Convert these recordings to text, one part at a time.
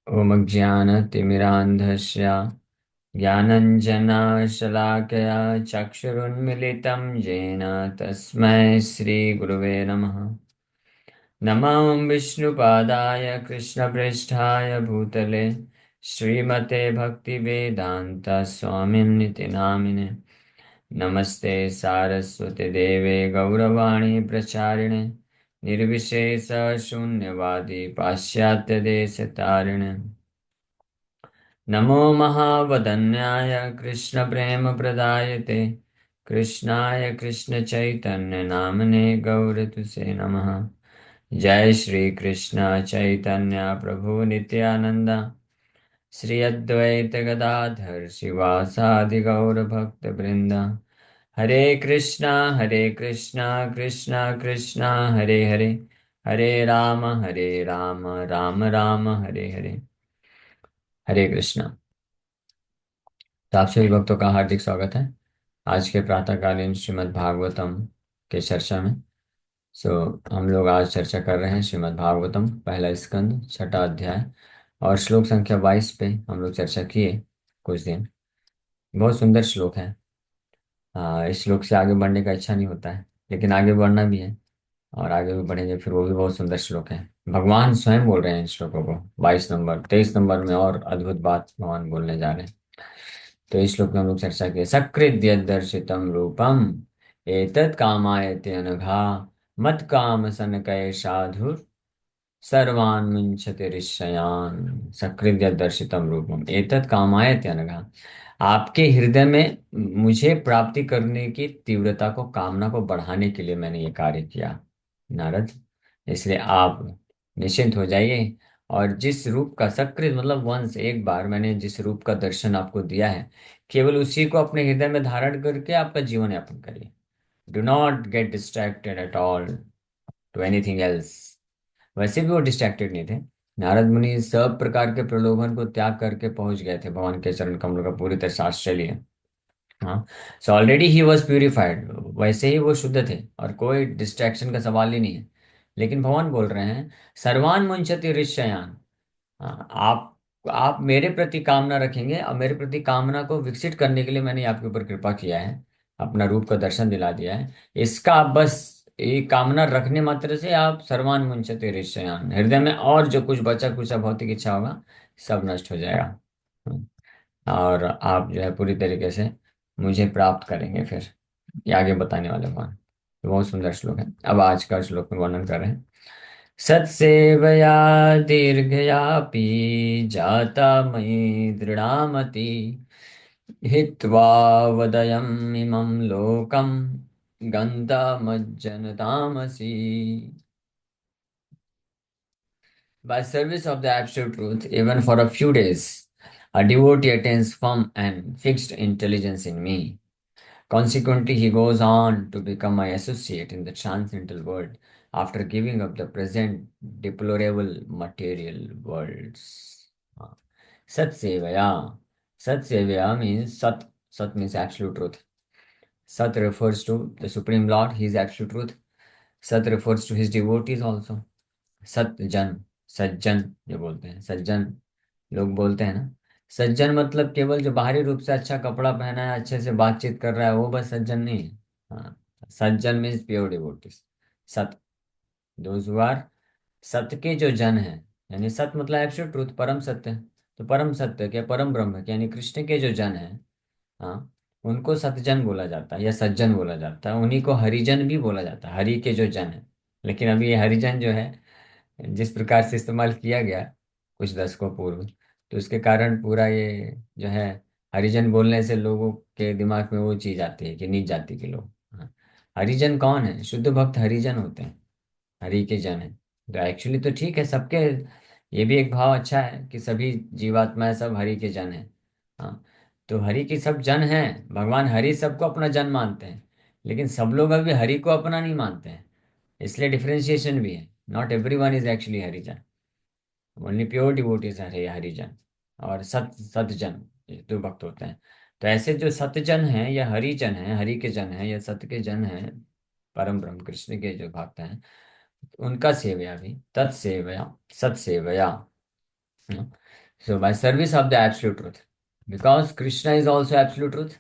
ॐ ज्ञानतिमिरान्धस्य ज्ञानञ्जनशलाकया चक्षुरुन्मिलितं येन तस्मै श्रीगुरुवे नमः। नमः विष्णुपादाय कृष्णप्रेष्ठाय भूतले श्रीमते भक्तिवेदान्त स्वामिन्निति नामिने। नमस्ते सारस्वती देवे गौरवाणी प्रचारिणे निर्विशेष शून्यवादी पाश्चात्य देश तारिणे। नमो महावदन्याय कृष्णप्रेमप्रदायते कृष्णाय कृष्णचैतन्यनामने गौरतुसे नमः। जय श्री कृष्ण चैतन्य प्रभु नित्यानंद श्री अद्वैत गदाधर शिवासादि गौर भक्त वृंद। हरे कृष्णा कृष्णा कृष्णा हरे हरे, हरे राम राम राम हरे हरे। हरे कृष्णा। तो आप सभी भक्तों का हार्दिक स्वागत है आज के प्रातःकालीन श्रीमद् भागवतम के चर्चा में। सो हम लोग आज चर्चा कर रहे हैं श्रीमद् भागवतम पहला स्कंद छठा अध्याय और श्लोक संख्या 22 पे हम लोग चर्चा किए कुछ दिन। बहुत सुंदर श्लोक है। इस श्लोक से आगे बढ़ने का इच्छा नहीं होता है, लेकिन आगे बढ़ना भी है और आगे भी बढ़ेंगे फिर वो भी बहुत सुंदर श्लोक है। भगवान स्वयं बोल रहे हैं इन श्लोकों को। 22 नंबर 23 नंबर में और अद्भुत बात भगवान बोलने जा रहे हैं। तो इस श्लोक में हम लोग चर्चा की सकृद्य दर्शितम रूपम एतत् कामायते अनघा मत काम सनकय साधु सर्वान् मुञ्चति ऋषयान्। सकृद्य दर्शितम रूपम एतत् कामायते अनघा। आपके हृदय में मुझे प्राप्ति करने की तीव्रता को, कामना को बढ़ाने के लिए मैंने ये कार्य किया नारद। इसलिए आप निश्चिंत हो जाइए। और जिस रूप का सकृत मतलब वंश, एक बार मैंने जिस रूप का दर्शन आपको दिया है, केवल उसी को अपने हृदय में धारण करके आपका जीवन यापन करिए। Do not get distracted at all to anything else. वैसे भी वो डिस्ट्रैक्टेड नहीं थे। नारद मुनि सब प्रकार के प्रलोभन को त्याग करके पहुंच गए थे भगवान के चरण कमलों का पूरी तरह से आश्रय लिए। हाँ। So already he was purified, वैसे ही वो शुद्ध थे और कोई डिस्ट्रैक्शन का सवाल ही नहीं है। लेकिन भगवान बोल रहे हैं सर्वान मुंचति ऋषयान। हाँ, आप मेरे प्रति कामना रखेंगे और मेरे प्रति कामना को विकसित करने के लिए मैंने आपके ऊपर कृपा किया है, अपना रूप का दर्शन दिला दिया है। इसका आप बस ये कामना रखने मात्र से आप सर्वान मुंचते ऋषयान, हृदय में और जो कुछ बचा कुछ भौतिक इच्छा होगा सब नष्ट हो जाएगा। हम्म, और आप जो है पूरी तरीके से मुझे प्राप्त करेंगे फिर। ये आगे बताने वाले भगवान। तो बहुत सुंदर श्लोक है। अब आज का श्लोक में वर्णन कर रहे हैं। सत्सेवया दीर्घयापि जाता मयि दृढ़ामति हित्वा वदयम् इमं लोकं गन्तामज्जनतामसि। By service of the absolute truth, even for a few days, a devotee attains firm and fixed intelligence in me. Consequently, he goes on to become my associate in the transcendental world after giving up the present deplorable material worlds. हाँ. Sat Sevaya. Sat Sevaya means Sat. Sat means absolute truth. Sat refers to the Supreme Lord, He is absolute truth. Sat refers to His devotees also. सत जन, सज्जन जो बोलते हैं, सज्जन लोग बोलते हैं ना। सज्जन मतलब केवल जो बाहरी रूप से अच्छा कपड़ा पहना है, अच्छे से बातचीत कर रहा है, वो बस सज्जन नहीं है। हाँ। सज्जन मीन्स प्योर डिवोटीज। सत, दोज हु आर, सत्य के जो जन हैं, यानी सत मतलब एब्सोल्यूट ट्रूथ, परम सत्य। तो परम सत्य के परम ब्रह्म के यानी कृष्ण के जो जन हैं, हाँ, उनको सतजन बोला जाता है या सज्जन बोला जाता है। उन्हीं को हरिजन भी बोला जाता है, हरि के जो जन है। लेकिन अभी ये हरिजन जो है जिस प्रकार से इस्तेमाल किया गया कुछ दशकों पूर्व, तो उसके कारण पूरा ये जो है हरिजन बोलने से लोगों के दिमाग में वो चीज आती है कि नीच जाति के लोग। हाँ। हरिजन कौन है? शुद्ध भक्त हरिजन होते हैं, हरि के जन है। तो एक्चुअली तो ठीक है सबके, ये भी एक भाव अच्छा है कि सभी जीवात्माएं सब हरि के जन हैं। हाँ। तो हरि के सब जन हैं, भगवान हरि सबको अपना जन मानते हैं। लेकिन सब लोग अभी हरि को अपना नहीं मानते हैं, इसलिए डिफरेंशिएशन भी है। Not every one is actually Harijan, only pure devotees है हरिजन। और सतजन ये दो भक्त होते हैं। तो ऐसे जो सतजन हैं या हरिजन हैं, हरि के जन हैं या सत्य के जन हैं, परम ब्रह्म कृष्ण के जो भक्त हैं, उनका सेवया भी तत्सेवया, सत्सेवया You know? So by service of the absolute truth, because Krishna is also absolute truth,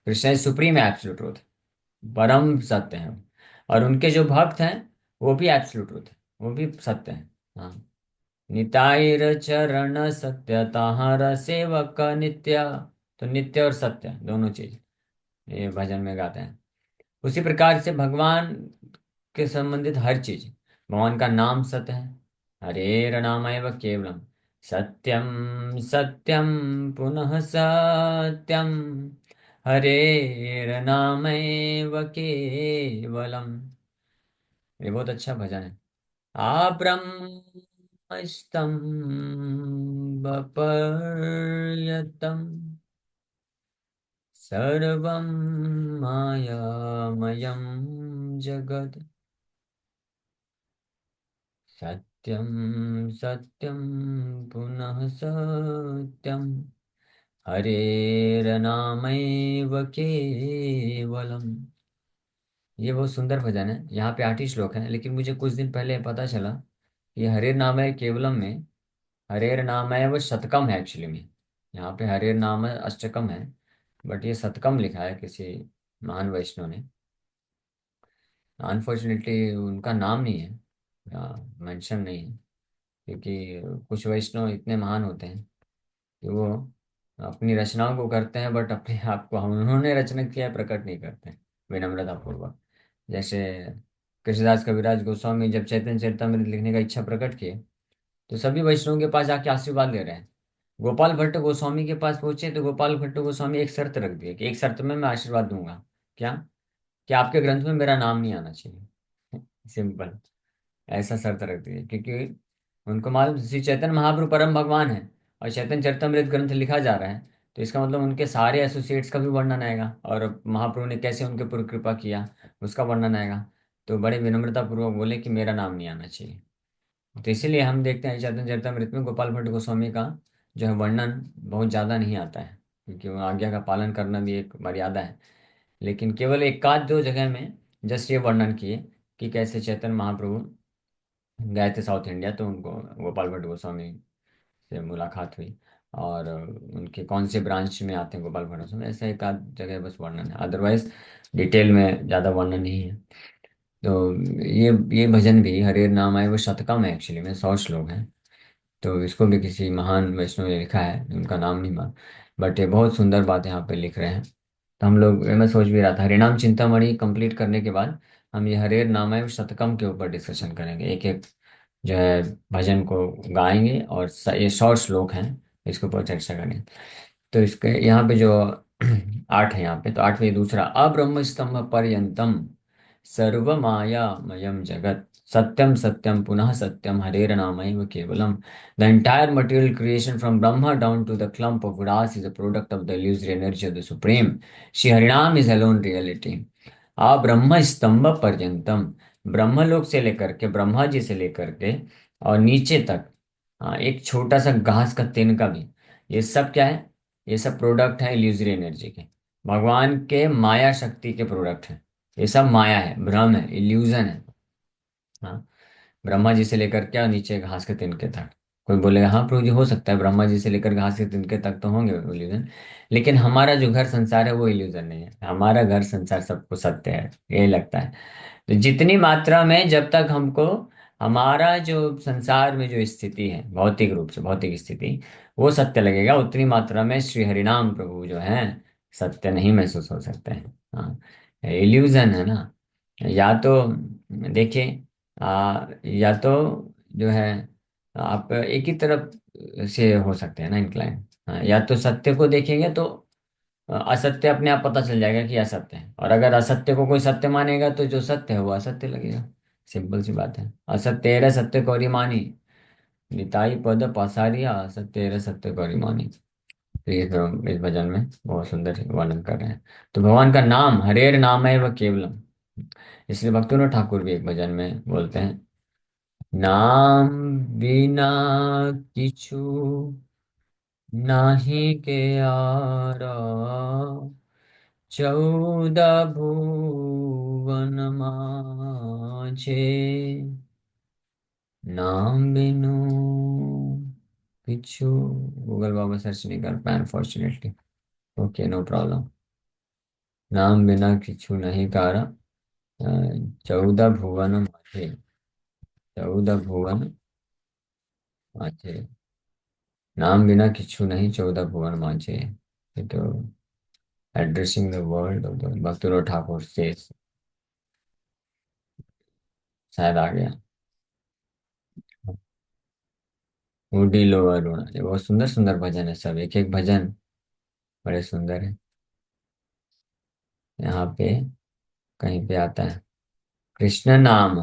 Krishna is supreme absolute truth, परम सत्य है। और उनके जो भक्त हैं वो भी एब्सोल्यूट ट्रूथ है, वो भी सत्य है। हाँ। निताईर चरण सत्य ताहार सेवक नित्य। तो नित्य और सत्य दोनों चीज ये भजन में गाते हैं। उसी प्रकार से भगवान के संबंधित हर चीज, भगवान का नाम सत्य है। हरे नामैव केवलम सत्यम सत्यम पुनः सत्यम, हरे नामैव केवलम। ये बहुत अच्छा भजन है। आ पर्यतम सर्वं मायामयं जगत्, सत्यं सत्यं पुनः सत्यं, हरेर्नामैव केवलम्। ये बहुत सुंदर भजन है। यहाँ पे 8 ही श्लोक हैं, लेकिन मुझे कुछ दिन पहले पता चला कि हरेर नाम है केवलम में हरेर नाम है वो शतकम है एक्चुअली में। यहाँ पे हरेर नाम है अष्टकम है, बट ये शतकम लिखा है किसी महान वैष्णव ने। अनफॉर्चुनेटली उनका नाम नहीं है, मेंशन नहीं है, क्योंकि कुछ वैष्णव इतने महान होते हैं कि वो अपनी रचनाओं को करते हैं, बट अपने आप को हम उन्होंने रचना किया है प्रकट नहीं करते हैं विनम्रता पूर्वक। जैसे कृष्णदास कविराज गोस्वामी जब चैतन्य चरितमृत लिखने का इच्छा प्रकट किए, तो सभी वैष्णवों के पास जाके आशीर्वाद ले रहे हैं। गोपाल भट्ट गोस्वामी के पास पहुंचे तो गोपाल भट्ट गोस्वामी एक शर्त रख दिए कि एक शर्त में मैं आशीर्वाद दूंगा। क्या? कि आपके ग्रंथ में मेरा नाम नहीं आना चाहिए। सिंपल, ऐसा शर्त रख दी है, क्योंकि उनको मालूम श्री चैतन्य महाप्रभु परम भगवान है और चैतन्य चरितमृत ग्रंथ लिखा जा रहा है, तो इसका मतलब उनके सारे एसोसिएट्स का भी वर्णन आएगा और महाप्रभु ने कैसे उनके ऊपर कृपा किया उसका वर्णन आएगा। तो बड़े विनम्रता पूर्वक बोले कि मेरा नाम नहीं आना चाहिए। तो इसीलिए हम देखते हैं चैतन्य चरितमृत में गोपाल भट्ट गोस्वामी का जो है वर्णन बहुत ज़्यादा नहीं आता है, क्योंकि वो आज्ञा का पालन करना भी एक मर्यादा है। लेकिन केवल एक आध दो जगह में जस्ट ये वर्णन किए कि कैसे चैतन्य महाप्रभु गए थे साउथ इंडिया, तो उनको गोपाल भट्ट गोस्वामी से मुलाकात हुई और उनके कौन से ब्रांच में आते हैं गोपाल भट्ट गोस्वामी, ऐसा एक आध जगह बस वर्णन है, अदरवाइज डिटेल में ज़्यादा वर्णन नहीं है। तो ये भजन भी हरे नाम आए वो शतकम है एक्चुअली में, 100 श्लोक है। तो इसको भी किसी महान वैष्णव ने लिखा है, उनका नाम नहीं मान, बट ये बहुत सुंदर बात यहाँ पे लिख रहे हैं। तो हम लोग, मैं सोच भी रहा था हरिनाम चिंतामणि कंप्लीट करने के बाद हम ये हरेर नामाय शतकम के ऊपर डिस्कशन करेंगे, एक एक जो है भजन को गाएंगे और ये 100 श्लोक हैं, इसके ऊपर चर्चा करेंगे। तो इसके यहाँ पे जो 8 है यहाँ पे, तो 8वें दूसरा, अब्रह्म स्तंभ पर्यंतम सर्व मायामयम जगत, सत्यम सत्यम पुनः सत्यम, हरेर नामैव केवलम। The entire material creation from Brahma down to the clump of grass is a product of the illusory energy of the Supreme. Shri Harinam is alone reality. आ ब्रह्म स्तंभ पर्यंतम, ब्रह्मलोक से लेकर के ब्रह्मा जी से लेकर के और नीचे तक, हाँ, एक छोटा सा घास का तिनका भी, ये सब क्या है? ये सब प्रोडक्ट है इल्यूजरी एनर्जी के, भगवान के माया शक्ति के प्रोडक्ट है। ये सब माया है, भ्रम है, इल्यूजन है। हाँ, ब्रह्मा जी से लेकर क्या नीचे घास के तिनके तक। कोई बोलेगा हाँ प्रभु जी हो सकता है ब्रह्मा जी से लेकर घास के तिनके तक तो होंगे इल्यूजन, लेकिन हमारा जो घर संसार है वो इल्यूजन नहीं है, हमारा घर संसार सबको सत्य है, यही लगता है। तो जितनी मात्रा में जब तक हमको हमारा जो संसार में जो स्थिति है भौतिक रूप से भौतिक स्थिति वो सत्य लगेगा, उतनी मात्रा में श्री हरिनाम प्रभु जो है सत्य नहीं महसूस हो सकते हैं। हाँ, इल्यूजन है ना। या तो देखिए, या तो जो है आप एक ही तरफ से हो सकते हैं ना इंक्लाइन। या तो सत्य को देखेंगे तो असत्य अपने आप पता चल जाएगा कि असत्य है, और अगर असत्य को कोई सत्य मानेगा तो जो सत्य है वो असत्य लगेगा। सिंपल सी बात है। असत्य रे सत्य गौरी मानी, निताई पद पसारिया, असत्य रे सत्य गौरी मानी। तो ये तो इस भजन में बहुत सुंदर वर्णन कर रहे हैं। तो भगवान का नाम हरेर नाम है वह केवलम, इसलिए भक्तिविनोद ठाकुर भी एक भजन में बोलते हैं, नाम बिना किछु नाही के आरा, 14 भुवन माझे नाम बिनु किच्छु गूगल बाबा सर्च नहीं कर पाए अनफॉर्चुनेटली। Okay, no problem. नाम बिना किच्छु नहीं कार, 14 भुवन माझे। 14 भुवन माझे। नाम बिना किच्छु नहीं, 14 भुवन माझे। ये तो addressing the world of the भक्तुर ठाकुर से शायद आ गया। उडीलो वरुण, ये बहुत सुंदर सुंदर भजन है, सब एक एक भजन बड़े सुंदर है। यहाँ पे कहीं पे आता है कृष्ण नाम।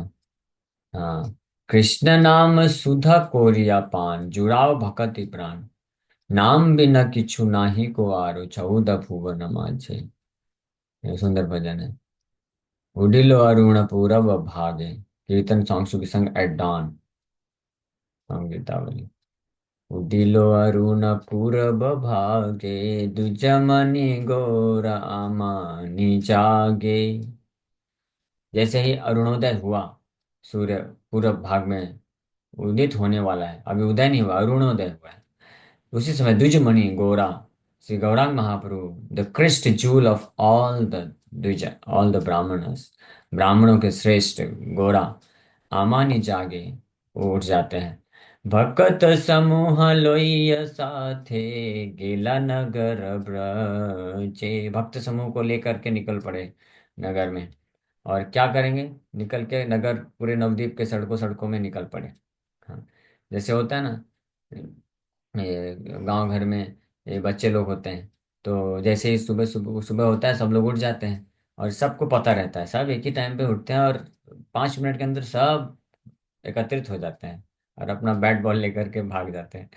हाँ। कृष्ण नाम सुधा कोरिया पान, जुड़ाव भकति प्राण। नाम बिना किछु नाही को आरो, 14 भुवन माझे। ये सुंदर भजन है। उडिलो अरुण पूरब भागे, kirtan song to be sung at dawn from Gitavali. उडिलो अरुण पूरब भागे, दुजमनि गोर आमानि जागे। जैसे ही अरुणोदय हुआ, सूर्य पूरब भाग में उदित होने वाला है, अभी उदय नहीं हुआ, अरुणोदय हुआ है। उसी समय द्विजमणि Gaura, Shri Gauranga Mahaprabhu, the crest jewel of all the dvija, all the brahmanas, ब्राह्मणों के श्रेष्ठ गौरा, आमानी जागे, वो उठ जाते हैं। भक्त समूह लोइय साथे, गेला नगर ब्रजे। भक्त समूह को लेकर के निकल पड़े नगर में। और क्या करेंगे? निकल के नगर, पूरे नवद्वीप के सड़कों सड़कों में निकल पड़े। हाँ। जैसे होता है ना, ये गांव घर में ये बच्चे लोग होते हैं, तो जैसे ही सुबह सुबह सुबह होता है, सब लोग उठ जाते हैं। और सबको पता रहता है, सब एक ही टाइम पे उठते हैं, और 5 मिनट के अंदर सब एकत्रित हो जाते हैं और अपना बैट बॉल लेकर के भाग जाते हैं।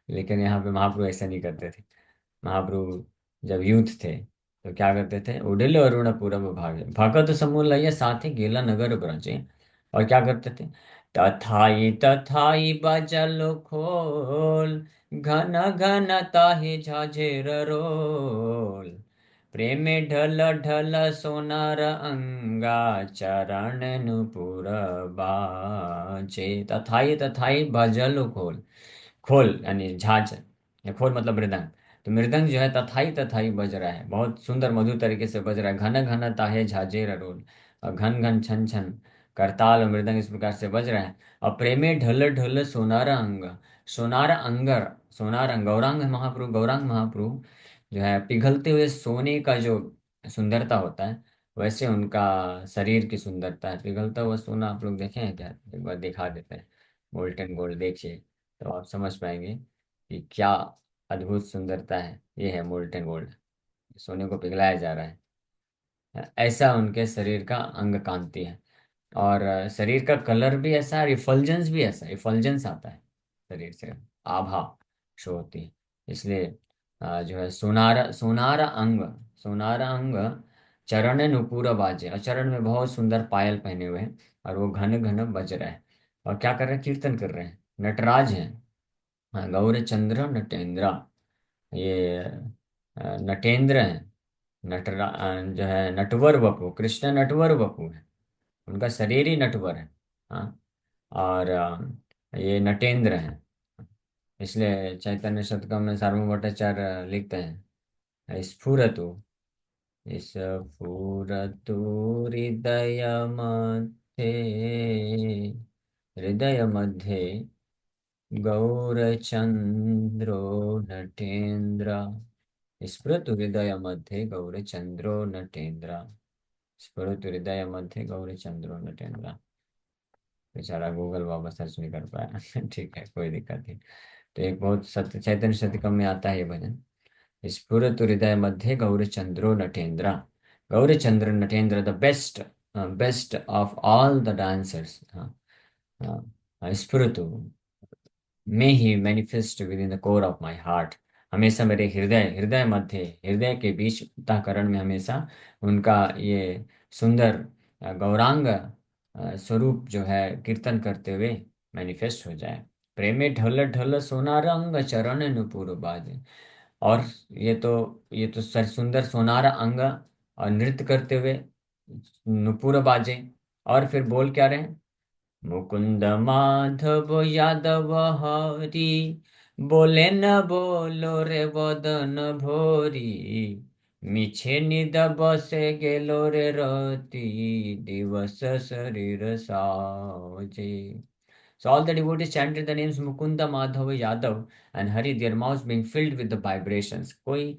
लेकिन यहाँ पे महाप्रभु ऐसा नहीं करते थे। महाप्रभु जब यूथ थे तो क्या करते थे? उड़िल अरुण पूरब भागे, भगत समूह लय साथे गेला नगर ब्रजे। और क्या करते थे? तथाई तथाई बजल खोल, घन घन ताहि झाझेर रोल। प्रेमे ढल ढल सोनार अंगा, चरण नुपुर बाजे। तथाई तथाई बजल खोल। खोल यानी झांझ, या खोल मतलब मृदंग। तो मृदंग जो है तथाई तथाई बज रहा है, बहुत सुंदर मधुर तरीके से बज रहा है। घन घन ताहे झाजेर रोल, और घन घन छन छन करताल और मृदंग इस प्रकार से बज रहा है। और प्रेमे ढल ढल सोनारा अंग, सोनारा अंगर, सोनार अंग, गौरांग महाप्रभु, गौरांग महाप्रभु जो है पिघलते हुए सोने का जो सुंदरता होता है, वैसे उनका शरीर की सुंदरता है। पिघलता हुआ सोना आप लोग देखे हैं क्या? एक बार दिखा देते हैं। मोल्टन गोल्ड देखिए, तो आप समझ पाएंगे कि क्या अद्भुत सुंदरता है। ये है मोल्टन गोल्ड, सोने को पिघलाया जा रहा है। ऐसा उनके शरीर का अंग कांति है। और शरीर का कलर भी ऐसा है, रिफल्जेंस भी ऐसा, रिफल्जेंस आता है शरीर से, आभा शो होती है। इसलिए जो है सोनारा सोनारा अंग, सोनारा अंग, चरण नुपुर बाजे, और चरण में बहुत सुंदर पायल पहने हुए हैं, और वो घन घन बज रहा है। और क्या कर रहे हैं? कीर्तन कर रहे हैं, नटराज हैं। हाँ, गौर चंद्र नटेंद्र, ये नटेंद्र हैं। जो है नटवर वपु, कृष्ण नटवर वपु है, उनका शरीर ही नटवर है। हाँ। और ये नटेंद्र हैं। इसलिए चैतन्य शतकम में सार्वभौम भट्टाचार्य लिखते हैं, स्फुरतु, स्फुरतु हृदय मध्ये, हृदय मध्ये गौरचन्द्रो नटेन्द्र। स्फुरतु हृदय मध्ये गौरचन्द्रो नटेन्द्र। स्फुरतु हृदय मध्ये गौरचन्द्रो नटेन्द्र। बेचारा गूगल बाबा सर्च नहीं कर पाया। ठीक है, कोई दिक्कत नहीं। तो एक बहुत सत्य चैतन्य शतकम में आता है ये भजन, स्फुरतु हृदय मध्ये गौरचन्द्रो नटेन्द्र। गौरचंद्र नटेन्द्र, the best, best of all the dancers. हाँ। स्फुरतु, may he manifest within the core of my heart. हमेशा मेरे हृदय, हृदय मध्य, हृदय के बीच अंतःकरण में हमेशा उनका ये सुंदर गौरांग स्वरूप जो है कीर्तन करते हुए मैनिफेस्ट हो जाए। प्रेमे ढल ढल सोना रंग, चरण नुपुर बाजे। और ये तो सुंदर सोनार अंग, और नृत्य करते हुए नुपुर बाजे। और फिर बोल क्या रहे हैं? मुकुंद माधव यादव हरि, बोले न बोलो रे वदन भोरी, मिछे निद बसे गेलो रे रति, दिवस शरीर साजे. So all the devotees chanted the names Mukunda, Madhava, Yadav and Hari, their mouths being filled with the vibrations. कोई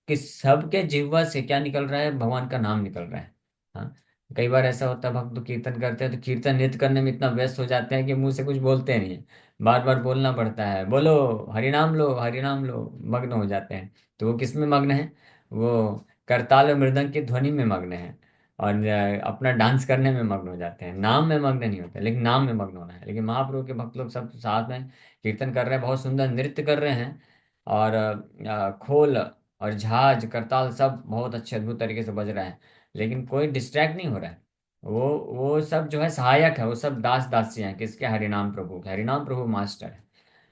कि सबके जिह्वा से क्या निकल रहा है, भगवान का नाम निकल रहा है. हाँ. कई बार ऐसा होता है, भक्त कीर्तन करते हैं तो कीर्तन नृत्य करने में इतना व्यस्त हो जाते हैं कि मुंह से कुछ बोलते नहीं है. बार बार बोलना पड़ता है, बोलो हरिनाम लो हरिनाम लो, मग्न हो जाते हैं. तो वो किस में मग्न है? वो करताल और मृदंग की ध्वनि में मग्न है. और अपना डांस करने में मग्न हो जाते हैं, नाम में मग्न नहीं होते. लेकिन नाम में मग्न होना है. लेकिन महाप्रभु के भक्त लोग सब साथ में कीर्तन कर रहे हैं, बहुत सुंदर नृत्य कर रहे हैं. और खोल और झांझ करताल सब बहुत अच्छे अद्भुत तरीके से बज रहा है. लेकिन कोई डिस्ट्रैक्ट नहीं हो रहा है. वो सब जो है सहायक है, वो सब दास दासियां हैं किसके? हरिनाम प्रभु के. हरिनाम प्रभु मास्टर है.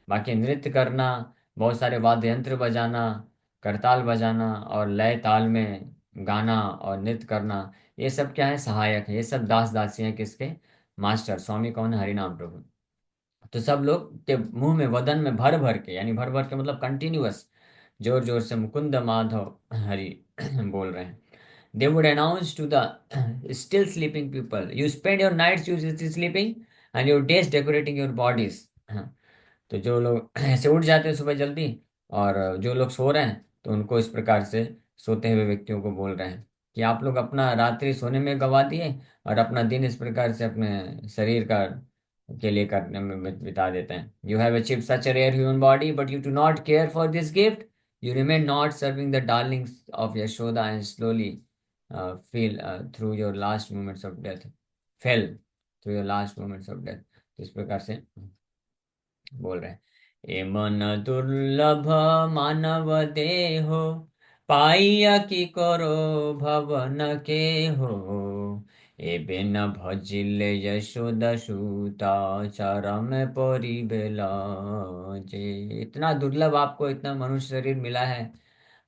बाकी नृत्य करना, बहुत सारे वाद्य यंत्र बजाना, करताल बजाना और लय ताल में गाना और नृत्य करना, ये सब क्या है? सहायक है. ये सब दास दासियां हैं किसके? मास्टर स्वामी कौन है? हरिनाम प्रभु. तो सब लोग के मुंह में, वदन में भर भर के, यानी भर भर के मतलब कंटिन्यूअस, जोर जोर से मुकुंद माधव हरि बोल रहे हैं. They would announce to the still sleeping people, you spend your nights usually sleeping and your days decorating your bodies. तो जो लोग ऐसे उठ जाते हैं सुबह जल्दी, और जो लोग सो रहे हैं तो उनको इस प्रकार से सोते हुए व्यक्तियों को बोल रहे हैं कि आप लोग अपना रात्रि सोने में गवा दिए और अपना दिन इस प्रकार से अपने शरीर का के लिए करने में बिता देते हैं. You have achieve such a rare human body but you do not care for this gift. You remain not serving the darlings of Yashoda and slowly feel through your last moments of death, fell through your last moments of death. तो इस प्रकार से बोल रहे हैं. ए मन दुर्लभ मानव देहो, पाइया की करो भवन के हो. ए बिन भजिले यशोदा सूता, चरम परिबेला जे. इतना दुर्लभ आपको इतना मनुष्य शरीर मिला है,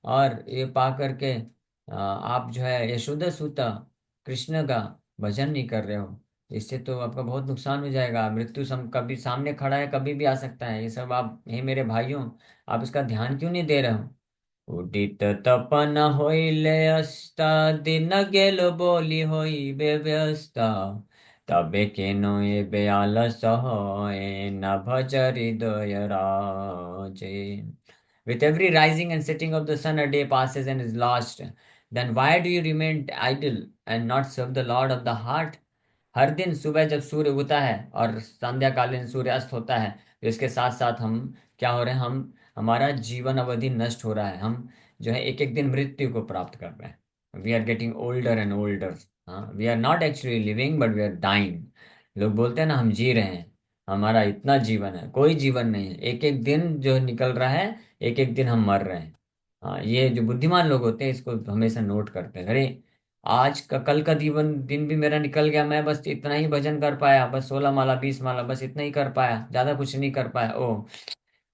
और ये पा करके आप जो है यशोदा सूता कृष्ण का भजन नहीं कर रहे हो. इससे तो आपका बहुत नुकसान हो जाएगा. मृत्यु कभी सामने खड़ा है, कभी भी आ सकता है. ये सब आप, हे मेरे भाइयों, आप इसका ध्यान क्यों नहीं दे रहे हो? उदित तपन होइले अस्ता, दिन गेल बोली होइबे व्यस्ता, तबे केनो एबे आलस होए, न भज हृदय राजे. With every rising and setting of the sun, a day passes and is lost. Then why do you remain idle and not serve the Lord of the heart? हर दिन सुबह जब सूर्य उगता है और संध्याकालीन सूर्य अस्त होता है, तो इसके साथ साथ हम क्या हो रहे हैं? हम, हमारा जीवन अवधि नष्ट हो रहा है. हम जो है एक एक दिन मृत्यु को प्राप्त कर रहे हैं. We are getting older and older. हाँ, we are not actually living but we are dying. लोग बोलते हैं ना हम जी रहे हैं, हमारा इतना जीवन है. कोई जीवन नहीं है. एक एक दिन जो निकल रहा है, एक एक दिन हम मर रहे हैं. हाँ, ये जो बुद्धिमान लोग होते हैं इसको हमेशा नोट करते हैं. अरे, आज का कल का जीवन दिन भी मेरा निकल गया, मैं बस इतना ही भजन कर पाया, बस 16 माला 20 माला बस इतना ही कर पाया, ज्यादा कुछ नहीं कर पाया. ओह,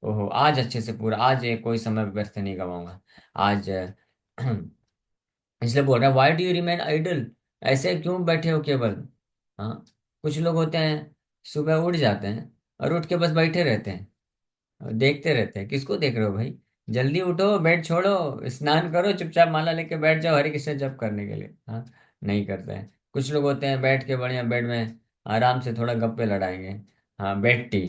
ओहो, आज अच्छे से पूरा, आज ये कोई समय व्यर्थ नहीं गवाऊंगा आज. इसलिए बोल रहा है why do you remain idle. ऐसे क्यों बैठे हो केवल? हाँ. कुछ लोग होते हैं सुबह उठ जाते हैं और उठ के बस बैठे रहते हैं और देखते रहते हैं. किसको देख रहे हो भाई? जल्दी उठो, बेड छोड़ो, स्नान करो, चुपचाप माला लेके बैठ जाओ हरे कृष्ण जप करने के लिए. हाँ, नहीं करते हैं. कुछ लोग होते हैं बैठ के बढ़िया बेड में आराम से थोड़ा गप्पे लड़ाएंगे. हाँ, बेड टी.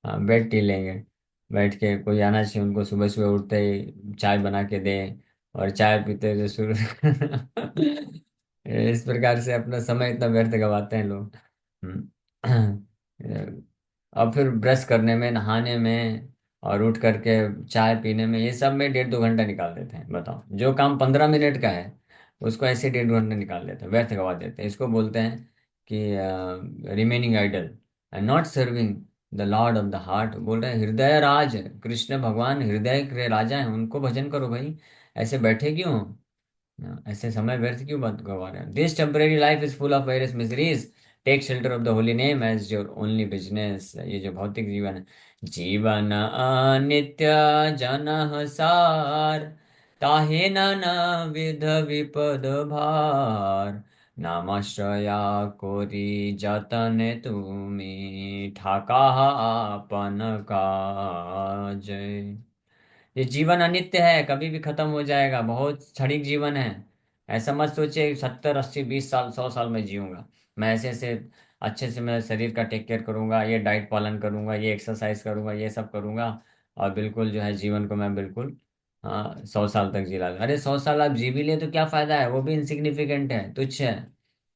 हाँ, बेड टी लेंगे. बैठ के कोई आना चाहिए उनको, सुबह सुबह उठते ही चाय बना के दे, और चाय पीते जो शुरू इस प्रकार से अपना समय इतना व्यर्थ गवाते हैं लोग. अब फिर ब्रश करने में, नहाने में और उठ करके चाय पीने में, ये सब में 1.5-2 घंटा निकाल देते हैं. बताओ, जो काम 15 मिनट का है उसको ऐसे 1.5 घंटा निकाल देते हैं, व्यर्थ गवा देते हैं. इसको बोलते हैं कि remaining idle and not serving the lord of the heart. बोल रहे हैं हृदय राज, कृष्ण भगवान हृदय के राजा हैं, उनको भजन करो भाई. ऐसे बैठे क्यों? ऐसे समय व्यर्थ क्यों बात गवा रहे हैं? This temporary life is full of various miseries, take shelter of the holy name as your only business. ये जो भौतिक जीवन है, जीवन अनित्य जन सार, ताहे नाना विध विपद भार, नामाश्रया कोरी जतन तुमी ठाका आपन काज। ये जीवन अनित्य है, कभी भी खत्म हो जाएगा, बहुत क्षणिक जीवन है। ऐसा मत सोचिए 70 80 20 साल 100 साल में जीऊंगा। मैं ऐसे ऐसे अच्छे से मैं शरीर का टेक केयर करूंगा, ये डाइट पालन करूंगा, ये एक्सरसाइज करूंगा, ये सब करूंगा, और बिल्कुल जो है जीवन को मैं बिल्कुल, हाँ, 100 साल तक जी लूंगा। अरे 100 साल आप जी भी लिए तो क्या फायदा है, वो भी इनसिग्निफिकेंट है, तुच्छ है।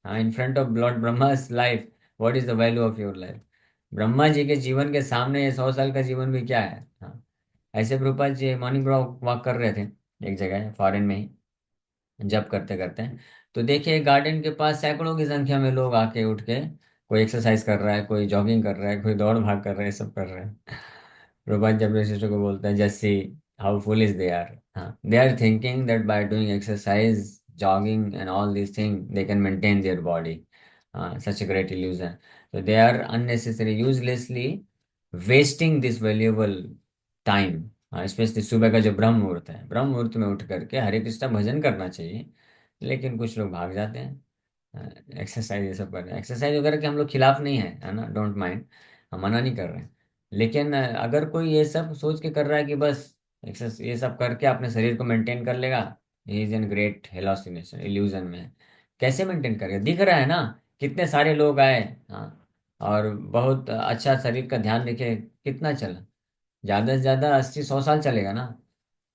हाँ, in front of lord Brahma's life, what is the value of your life? Brahma ji के जीवन के सामने ये 100 साल का जीवन भी क्या है। हाँ, ऐसे प्रभुपाद जी मॉर्निंग वॉक कर रहे थे एक जगह फॉरेन में ही, जब करते करते हैं, तो देखिए गार्डन के पास सैकड़ों की संख्या में लोग आके उठ के, कोई एक्सरसाइज कर रहा है, कोई जॉगिंग कर रहा है, कोई दौड़ भाग कर रहा है, सब कर रहे हैं। प्रभुपाद जब सिस्टर को बोलते हैं, just see how foolish they are. हाँ, they are thinking that by doing exercise, jogging and all these things they can maintain their body. Such a great illusion. So they are unnecessary uselessly wasting this valuable time. Specially सुबह का जो ब्रह्म मुहूर्त है, ब्रह्म मुहूर्त में उठ करके हरे कृष्णा भजन करना चाहिए। लेकिन कुछ लोग भाग जाते हैं एक्सरसाइज ये सब करने, एक्सरसाइज वगैरह के हम लोग खिलाफ नहीं है ना, डोंट माइंड, हम मना नहीं कर रहे हैं। लेकिन अगर कोई ये सब सोच के कर रहा है कि बस एक्सरसाइज ये सब करके अपने शरीर को मेंटेन कर लेगा, he is in great hallucination, illusion में है। कैसे मेंटेन करेगा, दिख रहा है ना, कितने सारे लोग आए, हाँ, और बहुत अच्छा शरीर का ध्यान रखे, कितना चला, ज्यादा से ज्यादा 80 100 साल चलेगा ना।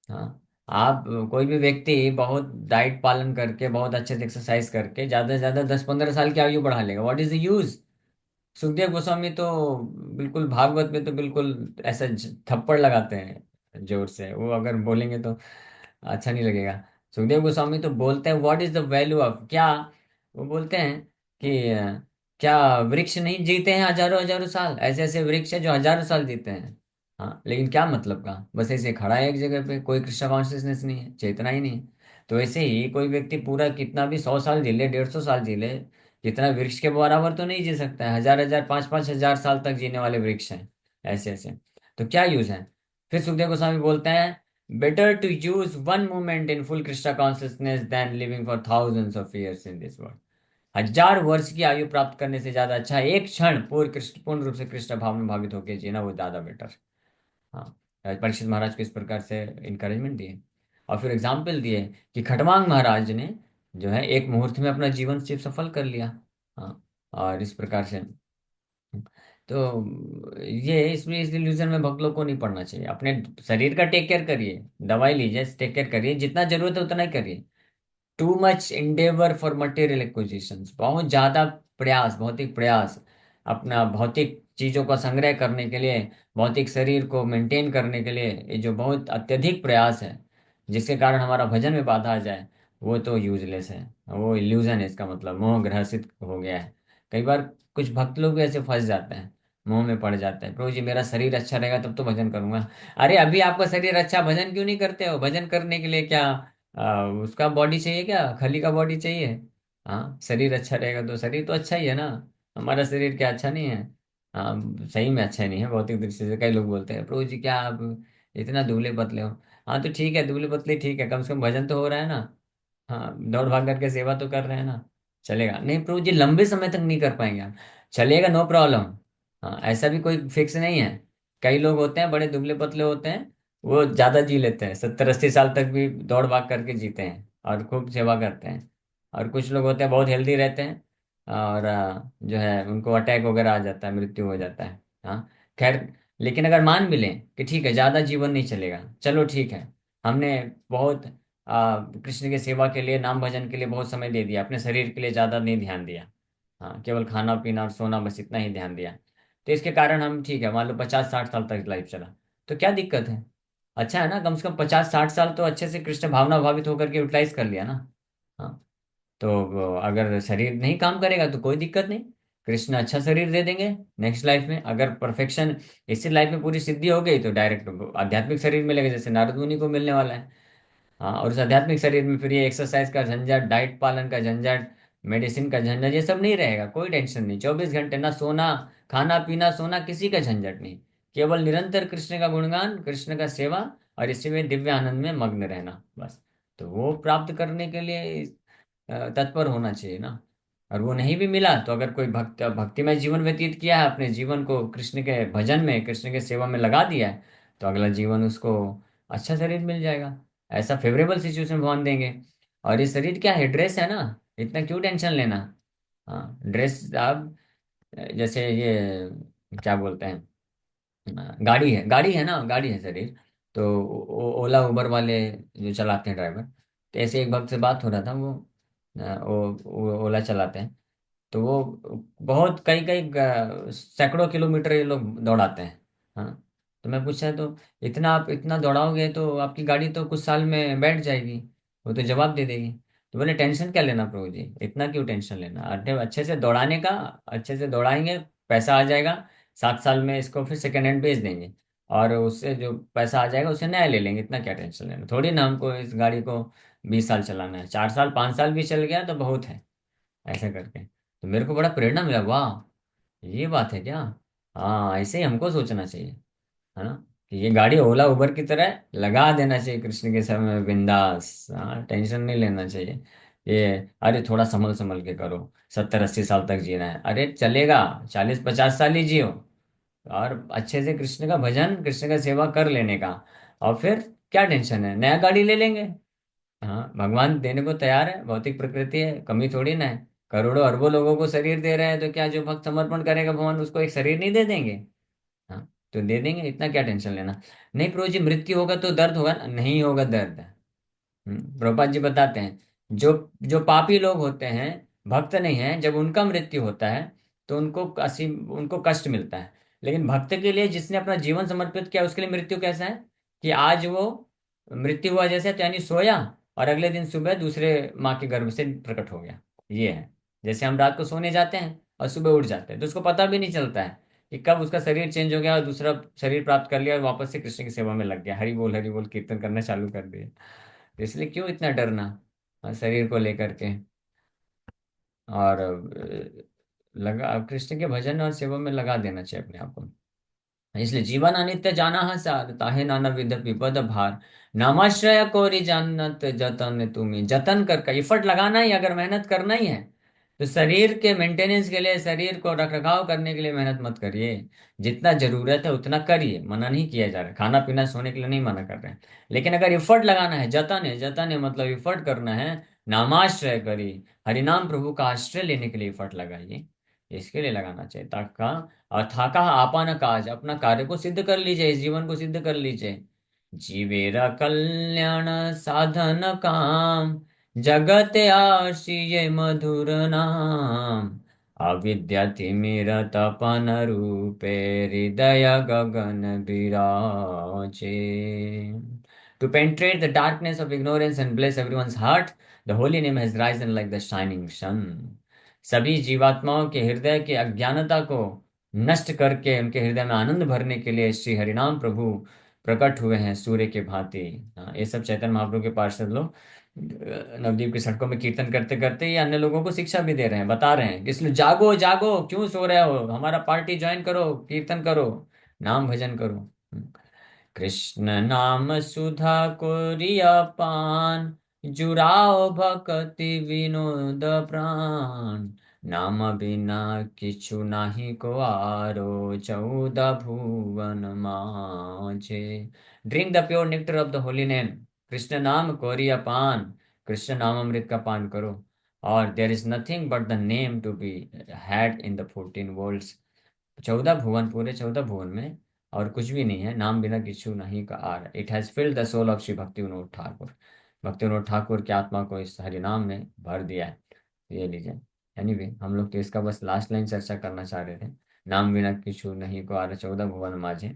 हाँ, आप कोई भी व्यक्ति बहुत डाइट पालन करके, बहुत अच्छे से एक्सरसाइज करके ज्यादा से ज्यादा 10 15 साल की आयु बढ़ा लेगा, what is the use? Sukhdev Goswami तो बिल्कुल भागवत में तो बिल्कुल ऐसा थप्पड़ लगाते हैं जोर से, वो अगर बोलेंगे तो अच्छा नहीं लगेगा। सुखदेव गोस्वामी तो बोलते हैं what is the value of क्या, वो बोलते हैं कि क्या वृक्ष नहीं जीते हैं हजारों हजारों साल, ऐसे ऐसे वृक्ष है जो हजारों साल जीते हैं। हाँ, लेकिन क्या मतलब का, बस ऐसे खड़ा है एक जगह पे, कोई कृष्ण कॉन्शियसनेस नहीं है, चेतना ही नहीं है। तो ऐसे ही कोई व्यक्ति पूरा कितना भी 100 साल जी ले, 150 साल जी ले, जितना वृक्ष के बराबर तो नहीं जी सकता है, हजार हजार 5 5 हजार साल तक जीने वाले वृक्ष हैं ऐसे ऐसे। तो क्या यूज है? फिर सुखदेव गोस्वामी बोलते हैं better to use one moment in full Krishna consciousness than living for thousands of years in this world. 1000 वर्ष की आयु प्राप्त करने से ज्यादा अच्छा है एक क्षण पूर्ण रूप से कृष्ण भाव में भावित होकर जीना, वो ज्यादा बेटर। हाँ, परीक्षित महाराज को इस प्रकार से इंकरेजमेंट दिए, और फिर एग्जाम्पल दिए कि खटवांग महाराज ने जो है एक मुहूर्त में अपना जीवन सिर्फ सफल कर लिया। हाँ, और इस प्रकार से, तो ये इसमें इस इल्यूजन में भक्त लोग को नहीं पड़ना चाहिए। अपने शरीर का टेक केयर करिए, दवाई लीजिए, टेक केयर करिए, जितना जरूरत है उतना ही करिए। Too much endeavor for material acquisitions, बहुत ज्यादा प्रयास, भौतिक प्रयास, अपना भौतिक चीजों का संग्रह करने के लिए, भौतिक शरीर को मेंटेन करने के लिए, ये जो बहुत अत्यधिक प्रयास है, जिसके कारण हमारा भजन में बाधा आ जाए, वो तो यूजलेस है, वो इल्यूजन है, इसका मतलब मोह ग्रसित हो गया है। कई बार कुछ भक्त लोग भी ऐसे फंस जाते हैं, मोह में पड़ जाते हैं, प्रभु जी मेरा शरीर अच्छा रहेगा तब तो भजन करूंगा। अरे अभी आपका शरीर अच्छा, भजन क्यों नहीं करते हो? भजन करने के लिए क्या उसका बॉडी चाहिए क्या, खली का बॉडी चाहिए? हाँ, शरीर अच्छा रहेगा तो शरीर तो अच्छा ही है ना, हमारा शरीर क्या अच्छा नहीं है? हाँ, सही में अच्छा नहीं है भौतिक दृष्टि से। कई लोग बोलते हैं प्रभु जी क्या आप इतना दुबले पतले हो? हाँ तो ठीक है, दुबले पतले ठीक है, कम से कम भजन तो हो रहा है ना। हाँ, दौड़ भाग करके सेवा तो कर रहे हैं ना। चलेगा नहीं प्रभु जी, लंबे समय तक नहीं कर पाएंगे आप, चलेगा, नो प्रॉब्लम। हाँ, ऐसा भी कोई फिक्स नहीं है। कई लोग होते हैं बड़े दुबले पतले होते हैं, वो ज्यादा जी लेते हैं, 70 80 साल तक भी दौड़ भाग करके जीते हैं और खूब सेवा करते हैं। और कुछ लोग होते हैं बहुत हेल्दी रहते हैं, और जो है उनको अटैक वगैरह आ जाता है, मृत्यु हो जाता है। हाँ, खैर, लेकिन अगर मान भी लें कि ठीक है ज्यादा जीवन नहीं चलेगा, चलो ठीक है, हमने बहुत कृष्ण की सेवा के लिए, नाम भजन के लिए बहुत समय दे दिया, अपने शरीर के लिए ज्यादा नहीं ध्यान दिया। हाँ, केवल खाना पीना और सोना, बस इतना ही ध्यान दिया। तो इसके कारण हम ठीक है, मान लो 50 60 साल तक लाइफ चला, तो क्या दिक्कत है? अच्छा है ना, कम से कम 50 60 साल तो अच्छे से कृष्ण भावना भावित होकर के यूटिलाइज कर लिया ना। हाँ, तो अगर शरीर नहीं काम करेगा तो कोई दिक्कत नहीं, कृष्ण अच्छा शरीर दे देंगे। नेक्स्ट लाइफ में अगर परफेक्शन, इसी लाइफ में पूरी सिद्धि हो गई तो डायरेक्ट आध्यात्मिक शरीर मिलेगा, जैसे नारद मुनि को मिलने वाला है। हाँ, और उस आध्यात्मिक शरीर में फिर ये एक्सरसाइज का झंझट, डाइट पालन का झंझट, मेडिसिन का झंझट, ये सब नहीं रहेगा, कोई टेंशन नहीं, 24 घंटे ना सोना, खाना पीना सोना किसी का झंझट नहीं, केवल निरंतर कृष्ण का गुणगान, कृष्ण का सेवा, और इसी में दिव्य आनंद में मग्न रहना बस। तो वो प्राप्त करने के लिए तत्पर होना चाहिए ना। और वो नहीं भी मिला तो अगर कोई भक्तिमय जीवन व्यतीत किया है, अपने जीवन को कृष्ण के भजन में, कृष्ण के सेवा में लगा दिया है, तो अगला जीवन उसको अच्छा शरीर मिल जाएगा। ऐसा फेवरेबल सिचुएशन भगवान देंगे। और ये शरीर क्या है, ड्रेस है ना, इतना क्यों टेंशन लेना। हाँ, ड्रेस आप जैसे ये क्या बोलते हैं, गाड़ी है ना, गाड़ी है शरीर। तो ओला उबर वाले जो चलाते हैं ड्राइवर, तो ऐसे एक भक्त से बात हो रहा था, वो ओला चलाते हैं। तो वो बहुत कई कई सैकड़ों किलोमीटर ये लोग दौड़ाते हैं। हाँ। तो मैं पूछा, तो इतना आप इतना दौड़ाओगे तो आपकी गाड़ी तो कुछ साल में बैठ जाएगी। वो तो जवाब दे देगी। तो बोले टेंशन क्या लेना प्रभु जी, इतना क्यों टेंशन लेना, अच्छे से दौड़ाने का, अच्छे से दौड़ाएंगे, पैसा आ जाएगा, 7 साल में इसको फिर सेकेंड हैंड बेच देंगे, और उससे जो पैसा आ जाएगा उसे नया ले लेंगे, इतना क्या टेंशन लेना, थोड़ी ना हमको इस गाड़ी को 20 साल चलाना है, 4 साल 5 साल भी चल गया तो बहुत है। ऐसा करके तो मेरे को बड़ा प्रेरणा मिला, वाह ये बात है क्या। हाँ, ऐसे ही हमको सोचना चाहिए, है ना, कि ये गाड़ी ओला उबर की तरह लगा देना चाहिए कृष्ण के समय में, बिंदास, हाँ, टेंशन नहीं लेना चाहिए। ये अरे थोड़ा संभल संभल के करो, 70 80 साल तक जीना है, अरे चलेगा, 40 50 साल ही जियो, और अच्छे से कृष्ण का भजन, कृष्ण का सेवा कर लेने का। और फिर क्या टेंशन है, नया गाड़ी ले लेंगे। हाँ, भगवान देने को तैयार है, भौतिक प्रकृति है, कमी थोड़ी ना है। करोड़ों अरबों लोगों को शरीर दे रहे हैं, तो क्या जो भक्त समर्पण करेगा भगवान उसको एक शरीर नहीं दे देंगे। हाँ, तो दे देंगे, इतना क्या टेंशन लेना। नहीं प्रभु जी, मृत्यु होगा तो दर्द होगा ना? नहीं होगा दर्द। प्रभुपाद जी बताते हैं, जो जो पापी लोग होते हैं, भक्त नहीं है, जब उनका मृत्यु होता है तो उनको असीम, उनको कष्ट मिलता है। लेकिन भक्त के लिए, जिसने अपना जीवन समर्पित किया, उसके लिए मृत्यु कैसा है, कि आज वो मृत्यु हुआ जैसे, तो यानी सोया, और अगले दिन सुबह दूसरे माँ के गर्भ से प्रकट हो गया। ये है, जैसे हम रात को सोने जाते हैं और सुबह उठ जाते हैं, तो उसको पता भी नहीं चलता है कि कब उसका शरीर चेंज हो गया और दूसरा शरीर प्राप्त कर लिया और वापस से कृष्ण की सेवा में लग गया, हरि बोल कीर्तन करना चालू कर दिया। तो इसलिए क्यों इतना डरना, शरीर को लेकर के। और लगा कृष्ण के भजन और सेवा में लगा देना चाहिए अपने आप को। इसलिए जीवन अनित्य जाना है सार, ताहे नाना विध विपद भार, नामाश्रय कोरि जानत जतन तुम्हें, जतन कर एफर्ट लगाना ही, अगर मेहनत करना ही है तो शरीर के मेंटेनेंस के लिए, शरीर को रख रखाव करने के लिए मेहनत मत करिए। जितना जरूरत है उतना करिए, मना नहीं किया जा रहा, खाना पीना सोने के लिए नहीं मना कर रहे हैं। लेकिन अगर एफर्ट लगाना है, जतन है मतलब एफर्ट करना है, नामाश्रय करी, हरिनाम प्रभु का आश्रय लेने के लिए एफर्ट लगाइए, इसके लिए लगाना चाहिए, ताकि और थाका आपन काज, अपना कार्य को सिद्ध कर लीजिए, इस जीवन को सिद्ध कर लीजिए। जीवेरा कल्याण साधन काम, जगत आशीय मधुर नाम, अविद्या तिमिर तपन रूपे, हृदय गगन विराजे। To penetrate the darkness of ignorance and bless everyone's heart, the holy name has risen like the shining sun. सभी जीवात्माओं के हृदय के अज्ञानता को नष्ट करके उनके हृदय में आनंद भरने के लिए श्री हरिनाम प्रभु प्रकट हुए हैं सूर्य के भांति। हाँ, ये सब चैतन्य महाप्रभु के पार्षद लोग नवद्वीप की सड़कों में कीर्तन करते करते ये अन्य लोगों को शिक्षा भी दे रहे हैं, बता रहे हैं कि इसलिए जागो जागो, क्यों सो रहे हो, हमारा पार्टी ज्वाइन करो, कीर्तन करो, नाम भजन करो। कृष्ण नाम सुधा कोरिया पान, जुराओ भक्ति विनोद प्राण, नाम बिना किछु नाही को आरो, 14 भुवन माझे। Drink the pure nectar of the holy name, Krishna नाम कोरिया पान, कृष्ण नाम अमृत का पान करो। और there is nothing but the name to be had in the 14 worlds, 14 भुवन, पूरे 14 भुवन में और कुछ भी नहीं है, नाम बिना किछु नहीं का आर, it has filled the soul of Shri Bhakti Vinod Thakur, भक्ति विनोद ठाकुर की आत्मा को इस हरि नाम ने भर दिया है। ये लीजिए। एनीवे, हम लोग तो इसका बस लास्ट लाइन चर्चा करना चाह रहे थे, नाम बिना किछु नहीं को आर, 14 भुवन माझे।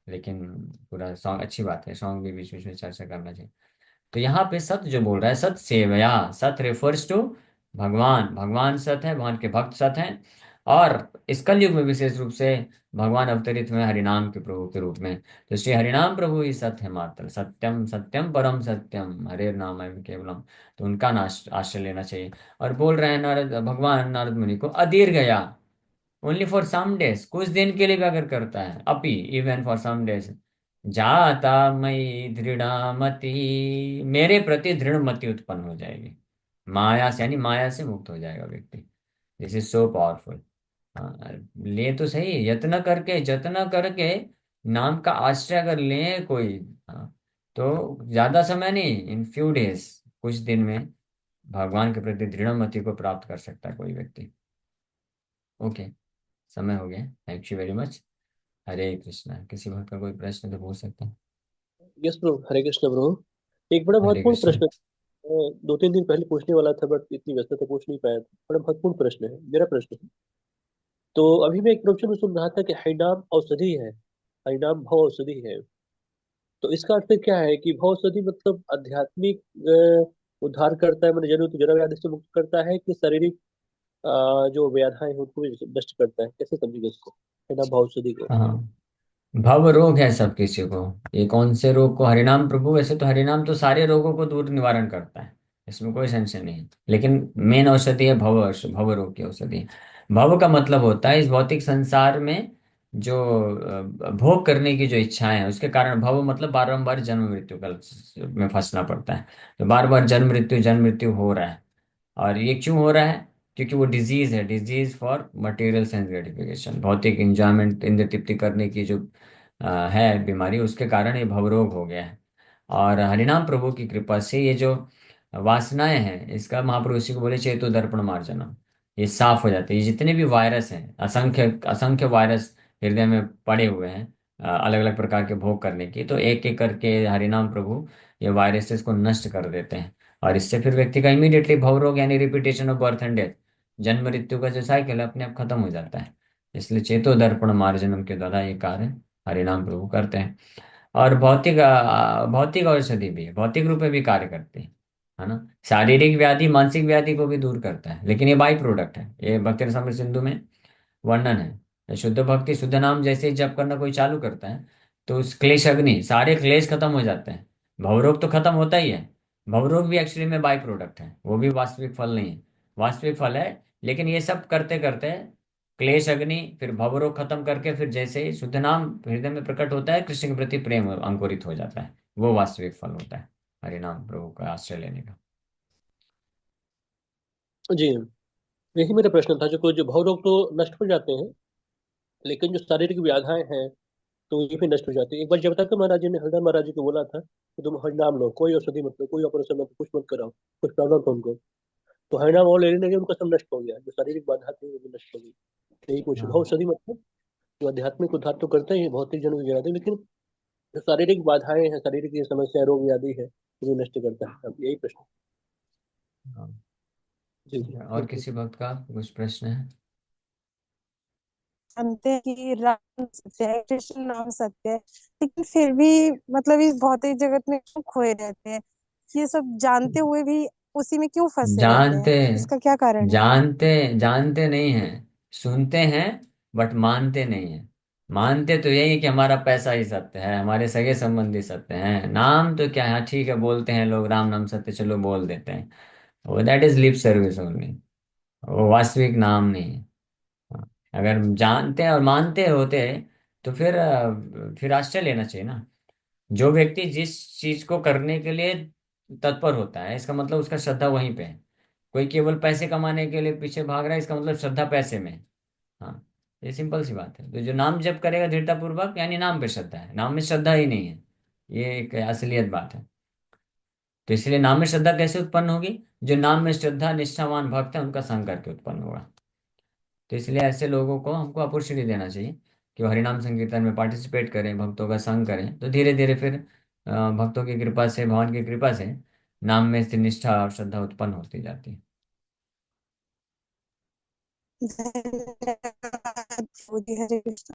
लेकिन पूरा सॉन्ग अच्छी बात है, सॉन्ग भी बीच बीच में चर्चा करना चाहिए। तो यहाँ पे सत जो बोल रहा है, सत सेवया, सत रेफर्स टू भगवान, भगवान सत है, भगवान के भक्त सत हैं। और इस कलयुग में विशेष रूप से भगवान अवतरित हुए हरिनाम के प्रभु के रूप में, तो श्री हरिनाम प्रभु ही सत्य है मात्र, सत्यम सत्यम परम सत्यम हरे नाम केवलम। तो उनका आश्रय लेना चाहिए। और बोल रहे हैं नारद भगवान नारद मुनि को, अदीर गया, ओनली फॉर सम डेज, कुछ दिन के लिए भी अगर करता है, अपी इवन फॉर सम डेज, जाता मई दृढ़मति, मेरे प्रति दृढ़ मति उत्पन्न हो जाएगी, माया से, यानी माया से मुक्त हो जाएगा व्यक्ति। This is so powerful. हाँ, ले तो सही, यत्न करके नाम का आश्रय अगर ले कोई, हाँ, तो ज्यादा समय नहीं, इन फ्यू डेज, कुछ दिन में भगवान के प्रति दृढ़ मति को प्राप्त कर सकता है कोई व्यक्ति। ओके, समय हो गया, थैंक यू वेरी मच। हरे कृष्णा। किसी भक्त का कोई प्रश्न तो पूछ सकते हैं। यस ब्रो, हरे कृष्ण ब्रो। एक बड़ा हरे महत्वपूर्ण कृष्णा। प्रश्न दो तीन दिन पहले पूछने वाला था, बट इतनी व्यस्तता पूछ नहीं पाया था। बड़ा महत्वपूर्ण प्रश्न है, मेरा प्रश्न है। तो अभी मैं एक प्रवचन में सुन रहा था कि हरिनाम औषधि है, हरिनाम भव औषधि है। तो इसका अर्थ क्या है कि भव औषधि मतलब आध्यात्मिक उद्धार करता है, मैंने जरूर जरा व्याधि से मुक्त करता है, कि शारीरिक जो व्याधाएं हैं उनको भी नष्ट करता है? कैसे समझेंगे इसको, हरिनाम भव औषधि को? हाँ, भव रोग है सब किसी को। ये कौन से रोग को हरिनाम प्रभु, वैसे तो हरिनाम तो सारे रोगों को दूर निवारण करता है, इसमें कोई संशय नहीं है, लेकिन मेन औषधि है भव, भव रोग की औषधि। भव का मतलब होता है इस भौतिक संसार में जो भोग करने की जो इच्छाएं हैं उसके कारण, भव मतलब बारंबार जन्म मृत्यु का में फंसना पड़ता है। तो बार बार जन्म मृत्यु हो रहा है। और ये क्यों हो रहा है? क्योंकि वो डिजीज है, disease for material sense gratification, भौतिक इंजॉयमेंट, इंद्र तृप्ति करने की जो है बीमारी, उसके कारण ये भवरोग हो गया है। और हरिनाम प्रभु की कृपा से ये जो वासनाएं हैं, इसका महाप्रभु इसी को बोले चेतो दर्पण मार्जनम, ये साफ हो जाते हैं। ये जितने भी वायरस हैं, असंख्य असंख्य वायरस हृदय में पड़े हुए हैं अलग अलग प्रकार के भोग करने की, तो एक एक करके हरिनाम प्रभु ये वायरसेस को नष्ट कर देते हैं। और इससे फिर व्यक्ति का इमीडिएटली भवरोग यानी repetition of birth and death, जन्म मृत्यु का जो साइकिल है अपने आप खत्म हो जाता है। इसलिए चेतो दर्पण मार्जनम के द्वारा ये कार्य हरिनाम प्रभु करते हैं। और भौतिक औषधि भी है, भौतिक रूप में भी कार्य करती है ना। शारीरिक व्याधि मानसिक व्याधि को भी दूर करता है, लेकिन ये बाई प्रोडक्ट है। ये भक्ति रसामृत सिंधु में वर्णन है। शुद्ध भक्ति शुद्ध नाम जैसे ही जप करना कोई चालू करता है, तो उस क्लेश अग्नि, सारे क्लेश खत्म हो जाते हैं। भवरोग तो खत्म होता ही है। भवरोग भी एक्चुअली में बाई प्रोडक्ट है, वो भी वास्तविक फल नहीं है। वास्तविक फल है, लेकिन ये सब करते करते क्लेश अग्नि, फिर भवरोग खत्म करके, फिर जैसे ही शुद्ध नाम हृदय में प्रकट होता है, कृष्ण के प्रति प्रेम अंकुरित हो जाता है, वो वास्तविक फल होता है हरिनाम प्रभु का आश्रय लेने का। जी, यही मेरा प्रश्न था। जो कुछ जो भव रोग तो नष्ट हो जाते हैं, लेकिन जो शारीरिक व्याधाएं हैं तो ये भी नष्ट हो जाती है। एक बार जब तक महाराज जी ने हरिदास महाराज जी को बोला था कि तुम हरिनाम लो, कोई औषधि मत लो, कोई ऑपरेशन मत, कुछ मत कराओ, कुछ प्रॉब्लम था उनको, तो हरिनाम और लेने लगे, उनका सब नष्ट हो गया, जो शारीरिक बाधा थी वो भी नष्ट हो गई। यही कुछ हाँ। बहुत औषधि मतलब जो आध्यात्मिक उद्धार तो करते हैं भौतिक जन्म की जाते, लेकिन जो शारीरिक बाधाएं हैं, शारीरिक ये समस्या रोग व्याधि है, वो भी नष्ट करता है। अब यही प्रश्न। हाँ, जी ठीक जी, है। और थैंक यू। किसी भक्त का कुछ प्रश्न है? जानते हैं कि राम सत्य है, कृष्ण नाम सत्य है, लेकिन फिर भी मतलब इस भौतिक जगत में क्यों खोए रहते हैं? ये सब जानते हुए भी उसी में क्यों फंसे रहते हैं? जानते इसका क्या कारण है? जानते जानते नहीं हैं, सुनते हैं बट मानते नहीं हैं। मानते तो यही है कि हमारा पैसा ही सत्य है, हमारे सगे संबंधी सत्य हैं, नाम तो क्या है, हाँ, ठीक है, बोलते हैं लोग राम नाम सत्य, चलो बोल देते हैं। वो that is lip service only, वो वास्तविक नाम नहीं है। हाँ, अगर जानते और मानते होते तो फिर आश्चर्य लेना चाहिए ना। जो व्यक्ति जिस चीज को करने के लिए तत्पर होता है, इसका मतलब उसका श्रद्धा वहीं पे है। कोई केवल पैसे कमाने के लिए पीछे भाग रहा है, इसका मतलब श्रद्धा पैसे में है। हाँ, ये सिंपल सी बात है। तो जो नाम जप करेगा दृढ़ता पूर्वक, यानी नाम पे श्रद्धा है, नाम में श्रद्धा ही नहीं है। ये एक असलियत बात है। तो इसलिए नाम में श्रद्धा कैसे उत्पन्न होगी? जो नाम में श्रद्धा निष्ठावान भक्त है उनका संग करके उत्पन्न होगा। तो इसलिए ऐसे लोगों को हमको अपॉर्चुनिटी देना चाहिए कि वो हरिनाम संकीर्तन में पार्टिसिपेट करें, भक्तों का संग करें, तो धीरे धीरे फिर भक्तों की कृपा से, भगवान की कृपा से नाम में स्थिर निष्ठा और श्रद्धा उत्पन्न होती जाती है। धन्यवाद। हरे कृष्ण।